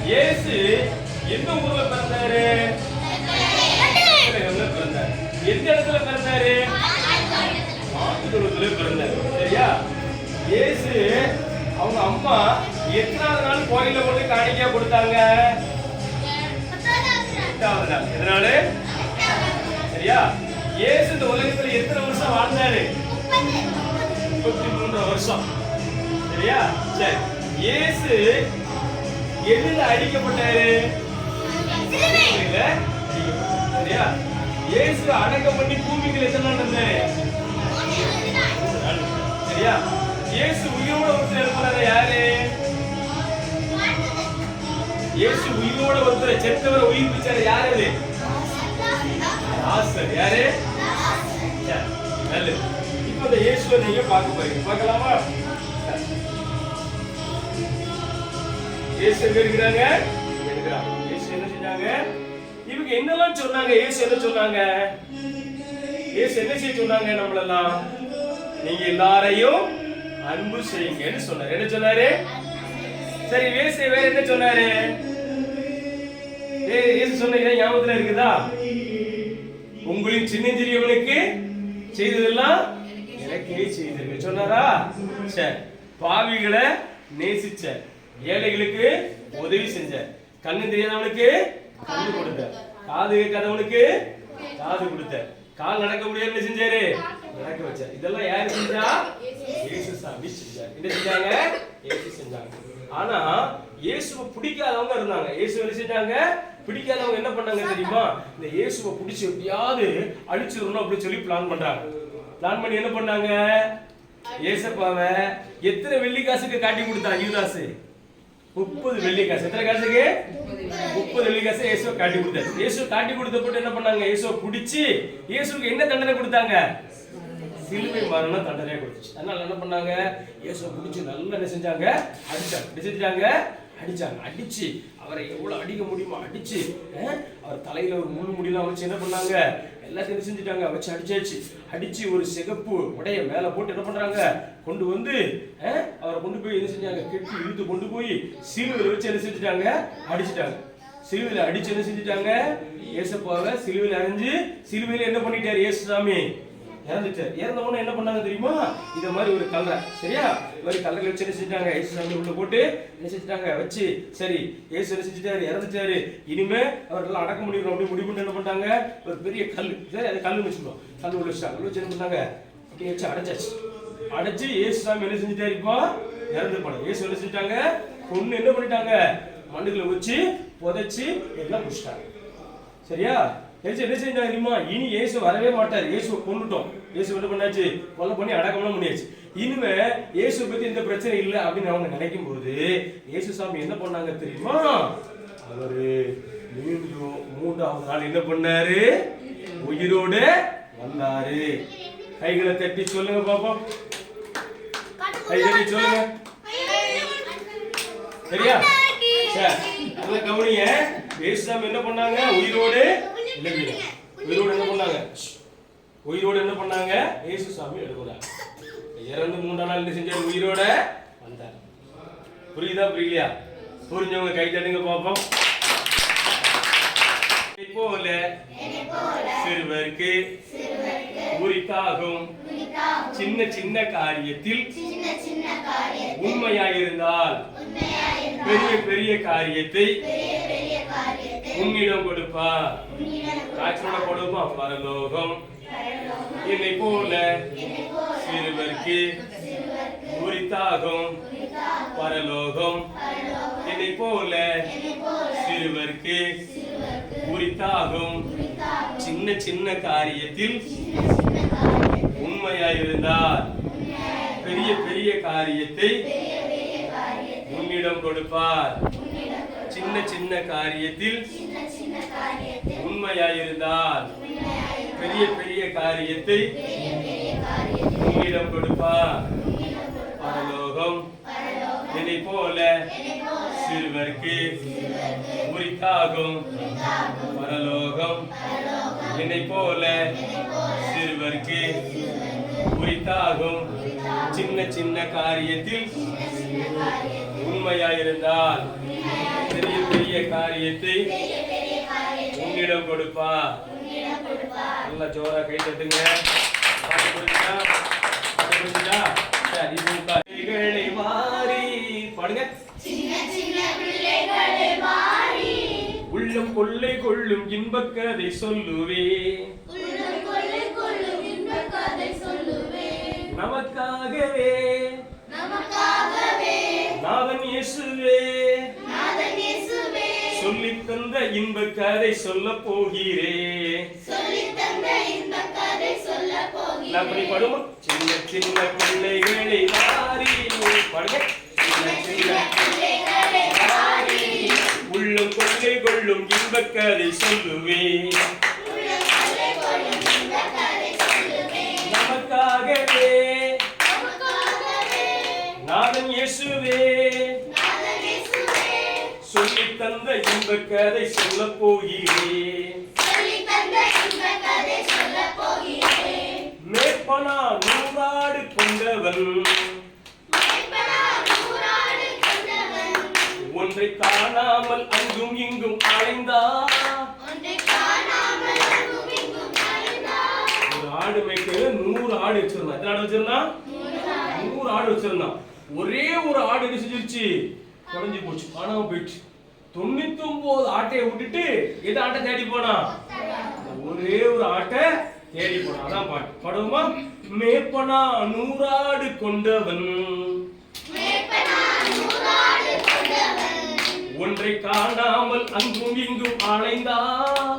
இயேசு எந்த ஊர்ல பிறந்தாரு? எந்த இடத்துல பிறந்தாரு? ஆட்டுத்தொழுவத்துல பிறந்தாரு. சரியா? இயேசு அவங்க அம்மா எத்தனாவது நாள் கோயில கொண்டு காணிக்கையா கொடுத்தாங்க? 8வது நாள். எதனால? சரியா? இயேசு இந்த உலகத்துல எத்தனை வருஷம் வாழ்ந்தாரு? 33 வருஷம். சரியா? சரி. இயேசு எதுல அடிக்கப்பட்டாரு? சிலுவையில அடிக்கப்பட்டாரு. சரியா? இயேசு அடக்கம் பண்ணி பூமிக்கு எத்தனை நாள் இருந்தாரு? 3 நாள். சரியா? இயேசு உயிரோட ஒருத்தர் இருக்கிறாரு. யாரு? இயேசு உயிரோட ஒருத்தர் செத்தவரை உயிர்ப்பிச்சாரு. யாரு அது? லாசர். யாரு? நல்லது. இப்போ இந்த இயேசுவை நீங்க பார்க்க போறீங்க. பார்க்கலாமா? இயேசு எங்க இருக்கிறாங்க? இயேசு என்ன செஞ்சாங்க? இவங்க என்னெல்லாம் சொன்னாங்க? இயேசு என்ன சொன்னாங்க? இயேசு என்ன செய்ய சொன்னாங்க? நம்மளெல்லாம் நீங்க எல்லாரையும் அன்பு செய்யுங்கன்னு சொன்னாரு. என்ன சொன்னாரு? சரி, இயேசு வேற என்ன சொன்னாரு? இயேசு சொன்னீங்க ஞாபகத்துல இருக்குதா? உங்களின் சின்னஞ்சிறியவனுக்கு செய்ததெல்லாம் எனக்கே செய்திருக்க சொன்னாரா? சரி. பாவிகளை நேசிச்ச, ஏழைகளுக்கு உதவி செஞ்ச, கண்ணு தெரியாதவனுக்கு கண்ணு கொடுத்த, காது கேட்காதவனுக்கு காது கொடுத்த, கால் நடக்க முடியாது என்ன செஞ்சாரு? நடக்க வச்சார். இதெல்லாம் யாரு செஞ்சா? இயேசு சாமி செஞ்சார். என்ன செஞ்சாங்க? இயேசு செஞ்சாங்க. ஆனா இயேசுவை பிடிக்காதவங்க இருந்தாங்க. இயேசு என்ன செஞ்சாங்க? பிடிக்காதவங்க என்ன பண்ணாங்க தெரியுமா? இந்த இயேசுவை பிடிச்சி எப்படியாவது அழிச்சிடணும் அப்படின்னு சொல்லி பிளான் பண்றாங்க. பிளான் பண்ணி என்ன பண்ணாங்க? இயேசுப்பாவை எத்தனை வெள்ளி காசுக்கு காட்டி கொடுத்தாங்க? யூதாசு 30 வெள்ளி காசு. எத்தனை காசுக்கு? 30 வெள்ளி காசு இயேசுவை காட்டி கொடுத்தாரு. இயேசு காட்டி கொடுத்த போட்டு என்ன பண்ணாங்க? இயேசுவை பிடிச்சி இயேசுக்கு என்ன தண்டனை கொடுத்தாங்க? சிலுவை மரண தண்டனை கொடுத்துச்சு. அதனால என்ன பண்ணாங்க? இயேசுவை பிடிச்சி நல்லா என்ன செஞ்சாங்க? அடிச்சாங்க. என்ன செஞ்சாங்க? அடிச்சாங்க. அடிச்சு அவரை எவ்வளவு அடிக்க முடியுமோ அடிச்சு அவர் தலையில ஒரு முழு முடியெல்லாம் வச்சு என்ன பண்ணாங்க? எல்லாத்தையும் என்ன செஞ்சுட்டாங்க? வச்சு அடிச்சாச்சு. அடிச்சு ஒரு சிகப்பு உடைய மேல போட்டு என்ன பண்றாங்க? கொண்டு வந்து அவரை கொண்டு போய் என்ன செஞ்சாங்க? கெட்டி இழுத்து கொண்டு போய் சிலுவையில வச்சு என்ன செஞ்சுட்டாங்க? அடிச்சுட்டாங்க. சிலுவையில அடிச்சு என்ன செஞ்சுட்டாங்க? இயேசுப்பாவை சிலுவையில அரைஞ்சு சிலுவையில என்ன பண்ணிட்டாரு? இயேசு சாமி இறந்துட்டார். இறந்தவொன்னு என்ன பண்ணாங்க தெரியுமா? இத மாதிரி ஒரு கல்லறை. சரியா? இந்த மாதிரி கல்லறை வச்சு என்ன செஞ்சாங்க? இயேசு சாமி உள்ள போட்டு என்ன செஞ்சுட்டாங்க? வச்சு சரி இயேசு என்ன செஞ்சுட்டாரு? இறந்துட்டாரு. இனிமே அவரெல்லாம் அடக்க முடியும் அப்படி முடிவு பண்ணி என்ன பண்ணாங்க? ஒரு பெரிய கல். சரி, அது கல்லு வச்சுக்கணும். கல்லு உள்ள வச்சாங்க. கல்லு வச்சு என்ன பண்ணாங்க? அப்படி வச்சு அடைச்சாச்சு. அடைச்சு இயேசு சாமி என்ன செஞ்சுட்டாரு? இப்போ இறந்து போனாங்க. இயேசு என்ன செஞ்சுட்டாங்க? கொன்னு என்ன பண்ணிட்டாங்க? மண்ணுக்குள்ள வச்சு புதைச்சு எல்லாம் முடிச்சிட்டாங்க. சரியா? என்ன செஞ்சாங்க தெரியுமா? இனி இயேசு வரவே மாட்டார். இயேசுவை கொண்டுட்டோம். இயேசு என்ன பண்ணாச்சு? கொலை பண்ணி அடக்கம்லாம் பண்ணியாச்சு. இனிமே இயேசு பத்தி எந்த பிரச்சனை இல்லை அப்படின்னு அவங்க நினைக்கும் போது இயேசு சாமி என்ன பண்ணாங்க தெரியுமா? அவரு மீண்டும் 3வது நாள் என்ன பண்ணாரு? உயிரோடு வந்தாரு. கைகளை தட்டி சொல்லுங்க பாப்போம். கை தட்டி சொல்லுங்க. சரியா? சரி, கவனிங்க. இயேசு சாமி என்ன பண்ணாங்க? உயிரோடு உயிரோடு என்ன பண்ணாங்க? உயிரோடு என்ன பண்ணாங்க? இயேசு சாமி எழுதுறாங்க. இறந்து 3ஆம் நாள் என்ன செஞ்சாரு? உயிரோட வந்தார். புரியுதா? புரியலையா? புரிஞ்சவங்க கை தட்டுங்க பாப்போம். போல சிறுவருக்கு உரித்தாகும் சின்ன சின்ன காரியத்தில் உண்மையாயிருந்தால் பெரிய பெரிய காரியத்தை உன்னிடம் கொடுப்பார். காய்ச்சலோட கொடுப்பா பரலோகம். என்னை போல சிறுவருக்கு உரித்தாகும் பரலோகம். என்னை போல சிறுவருக்கு உரித்தாகும் சின்ன சின்ன காரியத்தில் உண்மையாயிருந்தால் பெரிய பெரிய காரியத்தை உன்னிடம் கொடுப்பார். சின்ன சின்ன காரியத்தில் உண்மையாயிருந்தால் பெரிய பெரிய காரியத்தை உன்னிடம் கொடுப்பார். பரலோகம். என்னை போல சிறுவருக்கு உரித்தாகும் பரலோகம். என்னை போல சிறுவருக்கு உரித்தாகும் சின்ன சின்ன காரியத்தில் உண்மையாயிருந்தால் பெரிய காரியத்தை உன்னிடம் கொடுப்பா. நல்லா ஜோரா கை தட்டுங்க. பாட்டு புரிஞ்சுதா? பாட்டு புரிஞ்சுதா? சரி, பிள்ளைகளை வாரி பாடுங்க. உள்ளம் கொள்ளை கொள்ளும் இன்பக் கதை சொல்லுவே, நமக்காகவே நாதன் இயேசுவே சொல்லித் தந்த இன்பக் கதை சொல்லப் போகிறேன். சின்ன சின்ன பிள்ளைகளை வாரி பாடுங்க. உள்ளம் கொள்ளை கொள்ளும் இன்பக் கதை சொல்லுவே, நமக்காகவே நாதன் இயேசுவே சொல்லித் தந்த இன்பக் கதை சொல்லப் போகிறேன். மேற்பனா 100 ஆடு கொண்டவன் ஒன்றை காணாமல் அங்கும் இங்கும் அலைந்தான். ஒரு ஆடு மேய்க்க 100 ஆடு வச்சிருந்தான். எத்தனை ஆடு வச்சிருந்தான்? 100 ஆடு வச்சிருந்தான். ஒரே ஒரு ஆடு என்ன செஞ்சிருச்சு? குறைஞ்சு போச்சு, காணாம போயிடுச்சு. 99 ஆட்டையை விட்டுட்டு எது ஆட்டை தேடி போனா? ஒரே ஒரு ஆட்டை தேடி போனா. அதான் பாட்டு பாடுவோமா? மேற்பனா 100 ஆடு கொண்டவன் ஒன்றை காணாமல் அங்கும் இங்கும் அலைந்தான்.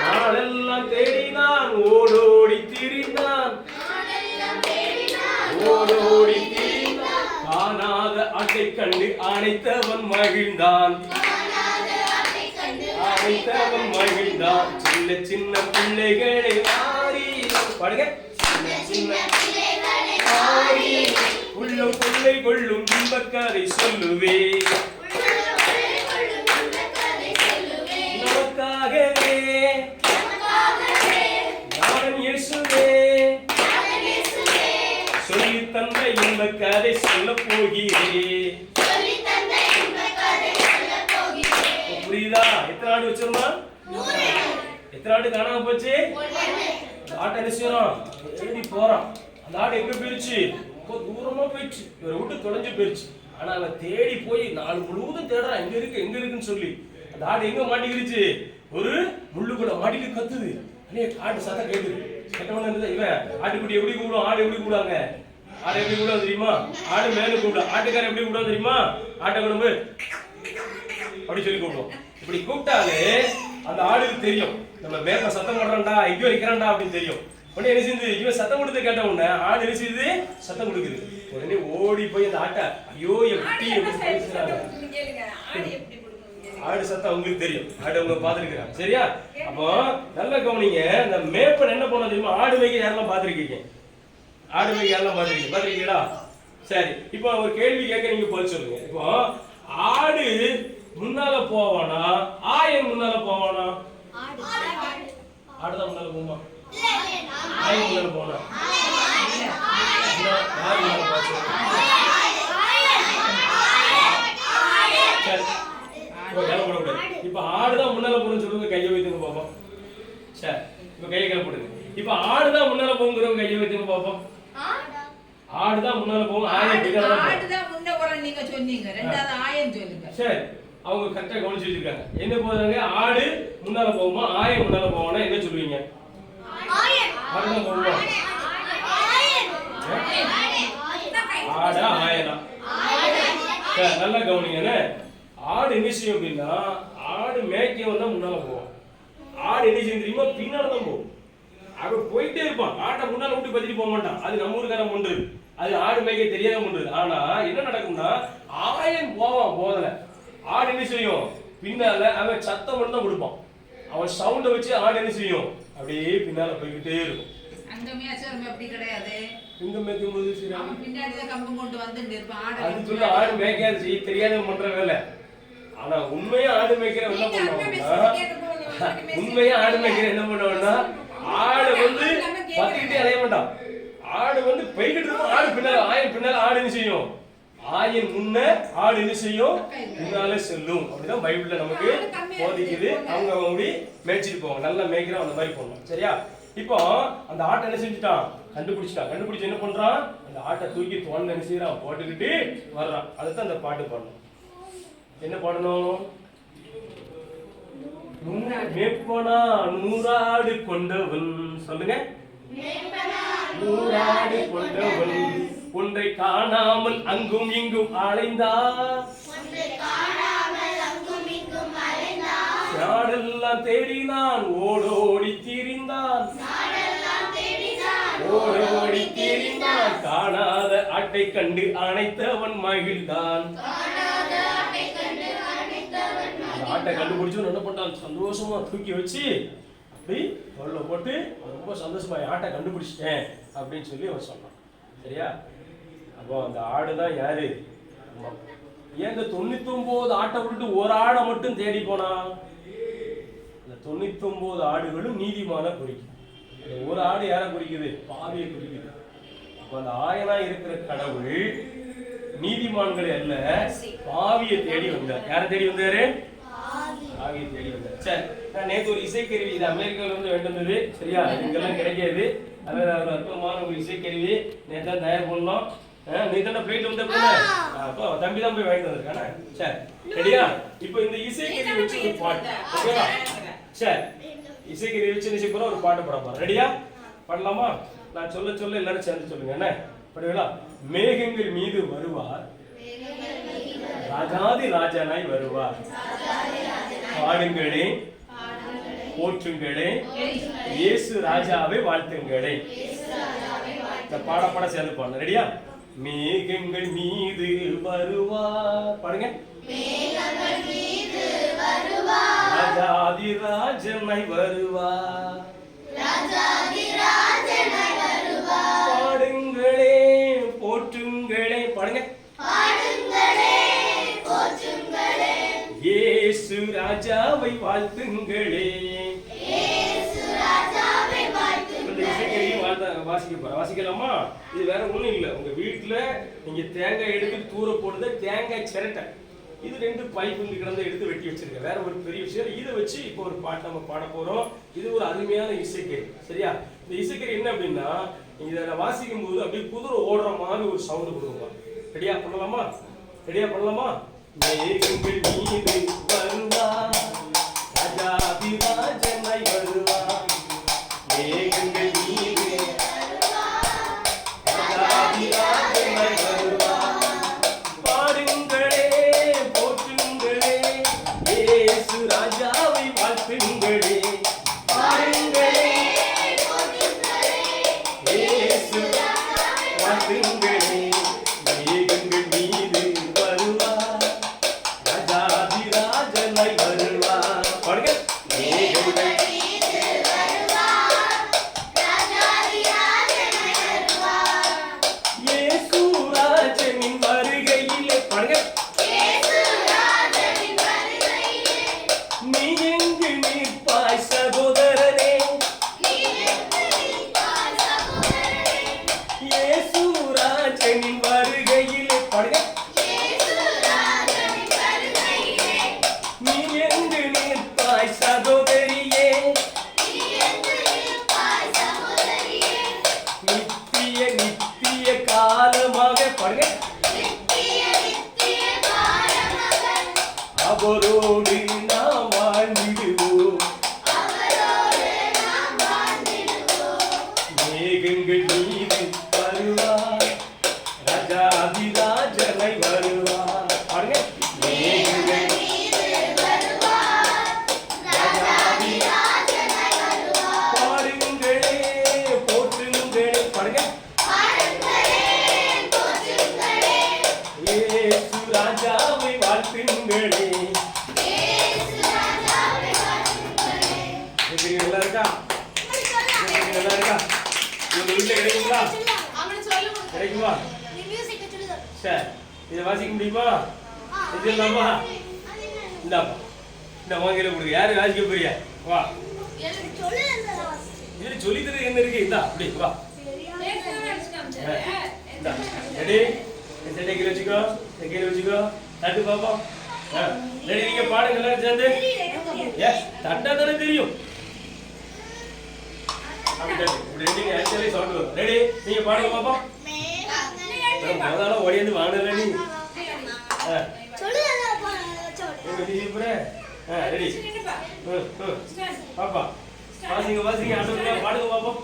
நாளெல்லாம் தேடினான், ஓடோடி திரிந்தான், ஓடோடி திரிந்தான். காணாத ஆட்டை கண்டு அனைத்தவன் மகிழ்ந்தான், அனைத்தவன் மகிழ்ந்தான். சின்ன சின்ன பிள்ளைகளை வாரி பாடுங்க. சின்ன உள்ளம் கொள்ளை கொள்ளும் இன்பக் கதை சொல்லுவே, நமக்காகவே நாதன் இயேசுவே சொல்லித் தந்த இன்பக் கதை சொல்லப் போகிறேன். புரியுதா? எத்தனை ஆடு வச்சிருந்தான்? எத்தனை ஆடு காணாம போச்சு? ஆட்டை என்ன செய்யறான்? தேடி போறான். அந்த ஆடு எங்க போயிருச்சு? ரொம்ப தூரமா போயிடுச்சு. இவரை விட்டு தொலைஞ்சு போயிடுச்சு. ஆனா அவன் தேடி போய் நாலு முழுவதும் தேடுறான், எங்க இருக்கு எங்க இருக்குன்னு சொல்லி. அந்த ஆடு எங்க மாட்டிக்கிருச்சு? ஒரு முள்ளுக்குள்ள மாட்டிட்டு கத்துது. அண்ணே ஆடு சத்தம் கேட்குது. கேட்டவன இருந்தா இவன் ஆட்டுக்குட்டி எப்படி கூப்பிடுவோம்? ஆடு எப்படி கூப்பிடுவாங்க? ஆடு எப்படி கூப்பிடுவாங்க தெரியுமா? ஆடு மேல கூப்பிடுவோம். ஆட்டுக்காரன் எப்படி கூப்பிடுவாங்க தெரியுமா? ஆட்டை கொண்டு அப்படி சொல்லி கூப்பிடுவோம். இப்படி கூப்பிட்டாலே அந்த ஆடுக்கு தெரியும், நம்ம மேல சத்தம் போடுறான்டா, இங்கே வைக்கிறான்டா அப்படின்னு தெரியும். உடனே என்ன செய்யுது? இவன் சத்தம் கொடுத்து கேட்ட உடனே ஆடு என்ன செய்யுது? சத்தம் கொடுக்குது. உடனே ஓடி போய் அந்த ஆட்டை ஐயோ எப்படி ஆடு சத்தம் உங்களுக்கு தெரியும், ஆடு அவங்க பார்த்துருக்கிறாங்க. சரியா? அப்போ நல்லா கவனிங்க. இந்த மேப்பன் என்ன பண்ண தெரியுமா? ஆடு மேய்க்க யாரெல்லாம் பார்த்துருக்கீங்க? ஆடு மேய்க்க யாரெல்லாம் பார்த்துருக்கீங்களா? சரி, இப்போ ஒரு கேள்வி கேட்க நீங்க பதில் சொல்லுங்க. இப்போ ஆடு முன்னால போவானா, ஆயன் முன்னால போவானா? ஆடுதான் முன்னால போமா? ஆயன் முன்னால போனா? இப்ப ஆடுதான் முன்னால போகணும்னு சொல்லுங்க, கையை வைத்துங்க பாப்போம். சரி, இப்ப கையை கீழே போடுங்க. இப்ப ஆடுதான் முன்னால போங்கிறவங்க கையை வைத்துங்க பாப்போம். ஆடுதான் முன்னால போகும், ஆயன் பின்னால போகும். ஆடுதான் முன்ன போறன்னு நீங்க சொன்னீங்க, ரெண்டாவது ஆயன் சொல்லுங்க. சரி, அவங்க கரெக்டா கவனிச்சு வச்சிருக்காங்க. என்ன போறாங்க? ஆடு முன்னால போகுமா, ஆயன் முன்னால போவானா? என்ன சொல்லுவீங்க? ஆயன். ஆடுதான் போகுமா? ஆடா ஆயனா? சரி, நல்லா கவனிங்க. ஆடு என்ன செய்யும் அப்படின்னா, ஆடு மேய்க்க வந்தா முன்னால போவோம். ஆடு என்ன செய்யும் தெரியுமா? பின்னால தான் போகும். அவன் போயிட்டே இருப்பான். ஆட்டை முன்னால விட்டு பத்திட்டு போக மாட்டான். அது நம்ம ஊருக்காரன் பண்றது, அது ஆடு மேய்க்க தெரியாம பண்றது. ஆனா என்ன நடக்கும்னா, ஆயன் போவான் போதல, ஆடு என்ன செய்யும்? பின்னால அவன் சத்தம் மட்டும் தான் கொடுப்பான். அவன் சவுண்ட வச்சு ஆடு என்ன செய்யும்? அப்படியே பின்னால போய்கிட்டே இருக்கும். அங்க மேய்ச்சல் அப்படி கிடையாது. இங்க மேய்க்கும் போது அவன் பின்னாடி தான் கம்பம் கொண்டு வந்து இருப்பான். அது சொல்ல ஆடு மேய்க்காது, தெரியாத பண்ற வேலை. ஆனா உண்மையா ஆடு மேய்க்கிற என்ன பண்ணுவாங்கன்னா, உண்மையா ஆடு மேய்க்கிற என்ன பண்ணுவான்னா, ஆடு வந்து பத்திக்கிட்டே அலைய மாட்டான். ஆடு வந்து போய்கிட்டு இருக்கும், ஆடு பின்னால, ஆயன் பின்னால ஆடு என்ன செய்யும்? ஆயின் முன்ன ஆடு என்ன செய்யும்? முன்னாலே செல்லும். அப்படிதான் பைபிள்ல நமக்கு போதிக்குது. அவங்க அப்படி மேய்ச்சிட்டு போவாங்க. நல்லா மேய்க்கிறோம் அந்த மாதிரி போடணும். சரியா? இப்போ அந்த ஆட்டை என்ன செஞ்சுட்டான்? கண்டுபிடிச்சிட்டான். கண்டுபிடிச்சு என்ன பண்றான்? அந்த ஆட்டை தூக்கி தோல்ல என்ன செய்யறான்? போட்டுக்கிட்டு வர்றான். அதுதான் அந்த பாட்டு பாடணும். என்ன பாடணும்? மேய்ப்பனா நூறாடு கொண்டவன். சொல்லுங்க. நூறாடு கொண்டவன் ஒன்றை காணாமல் அங்கும் இங்கும் அலைந்தான். நாடெல்லாம் தேடினான், ஓடோடி திரிந்தான். ஓடோடி திரிந்தான், காணாத ஆட்டை கண்டு அணைத்தவன் மகிழ்ந்தான். ஆட்டை கண்டுபிடிச்சு என்ன பண்ணான்? சந்தோஷமா தூக்கி வச்சு அப்படி தோல்ல போட்டு ரொம்ப சந்தோஷமா ஆட்டை கண்டுபிடிச்சிட்டேன் அப்படின்னு சொல்லி அவன் சொன்னான். சரியா? அப்போ அந்த ஆடுதான் யாரு? ஏங்க 99 ஆட்டை விட்டு ஒரு ஆடை மட்டும் தேடி போனா? அந்த 99 ஆடுகளும் நீதிமான குறிக்கும். அந்த ஒரு ஆடு யாரை குறிக்குது? பாவியை குறிக்குது. அப்போ அந்த ஆயனா இருக்கிற கடவுள் நீதிமான்களை அல்ல, பாவியை தேடி வந்தார். யாரை தேடி வந்தாரு? பாவியை தேடி வந்தார். சரி, நான் நேற்று ஒரு இசைக்கருவி, இது அமெரிக்காவில இருந்து வேண்டியது. சரியா? இங்கெல்லாம் கிடைக்காது. அதாவது ஒரு அற்புதமான ஒரு இசைக்கருவி நேற்று தான் தயார் பண்ணோம். நீ தானே பிளேட் வந்து அப்போ தம்பி தான் போய் வாங்கிட்டு வந்திருக்கானே. சரி, ரெடியா? இப்போ இந்த இசைக்கருவி வச்சு ஒரு பாட்டு. ஓகேவா? சரி, இசைக்கருவி வச்சு என்ன செய்ய போறோம்? ஒரு பாட்டு பாட போறோம். ரெடியா? பாடலாமா? நான் சொல்ல சொல்ல எல்லாரும் சேர்ந்து சொல்லுங்க. என்ன பாடுவீங்களா? மேகங்கள் மீது வருவார், ராஜாதி ராஜனாய் வருவார். பாடுங்களே, போற்றுங்களே, இயேசு ராஜாவை வாழ்த்துங்களே. இந்த பாட சேர்ந்து பாடணும். ரெடியா? மேகங்கள் மீது வருவார். பாடுங்க. ராஜாதி ராஜனாய் வருவார். பாடுங்களே, போற்றுங்களே. பாடுங்க. இயேசு ராஜாவை வாழ்த்துங்களே. வாசிக்கலாமா? இது வேற ஒண்ணும் இல்ல. உங்க வீட்டுல நீங்க தேங்காய் எடுத்து தூர போடுறது தேங்காய் சிரட்டை. இது 2 பைப் கிடந்து எடுத்து வெட்டி வச்சிருக்க. வேற ஒரு பெரிய விஷயம். இதை வச்சு இப்போ ஒரு பாட்டு நம்ம பாட போறோம். இது ஒரு அருமையான இசைக்கருவி. சரியா? இந்த இசைக்கருவி என்ன அப்படின்னா, இதை வாசிக்கும் போது அப்படியே குதிரை ஓடுற மாதிரி ஒரு சவுண்ட் கொடுக்கும். ரெடியா பண்ணலாமா? ரெடியா பண்ணலாமா? மேகங்கள் மீது வருவார், ராஜாதி ராஜனாய் வருவார். மேகங்கள் மீது ராஜாதி ராஜனாய் வருவார். பாடுங்களே, போற்றுங்களே, இயேசு ராஜாவை வாழ்த்துங்களே. பாடுங்களே, இயேசு வாழ்த்துங்களே. மேகங்கள் மீது வருவார், ராஜாதி ராஜனாய் வருவார். பாடுங்க. மேகங்கள் அவரோடு நாம் வாழ்ந்திடுவோம். மேகங்கள் மீது வருவார், ராஜாதி ராஜனாய் வருவார். பாருங்க. மேகங்கள் ராஜாதி பாடுங்களே, போற்றுங்களே. பாருங்க. இயேசு ராஜாவை வாழ்த்துங்களே. நல்லா இருக்கா? நல்லா இருக்கா? உங்க வீட்டுல கிடைக்குங்களா? கிடைக்குமா? சரி, இதை வாசிக்க முடியுமா? இது இல்லாமா? இந்தாப்பா, இந்த வாங்கில கொடுங்க. யாரு வாசிக்க போறியா? வா. இது சொல்லி தர என்ன இருக்கு? இந்தா அப்படி வா. ரெடி? சட்டை கீழே வச்சுக்கோ, கீழே வச்சுக்கோ. தட்டு பாப்போம். ரெடி, நீங்க பாடுங்க எல்லாரும் சேர்ந்து. தட்டா தானே தெரியும். அப்படி தட்டு. இப்படி ரெடி ஆக்சுவலி சவுண்ட் வரும். ரெடி, நீங்க பாடுங்க பாப்போம். முதல்ல ஓடியாந்து வாங்கல நீ. ரெடி. பாப்பா வாசிங்க வாசிங்க, அடுத்த பாடுங்க பாப்போம்.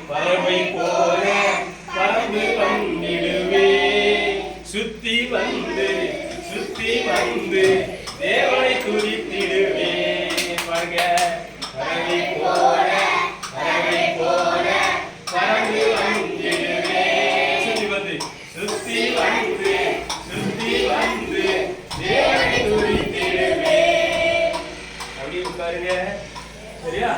பறவை போல பறந்து வந்திடுவே, சுத்தி வந்து தேவனை துதித்திடுவே. பாருங்க, பறவை போல பறந்து வந்திடுவே, சுத்தி வந்து தேவனை துதித்திடுவே. அப்படி பாருங்க, சரியா?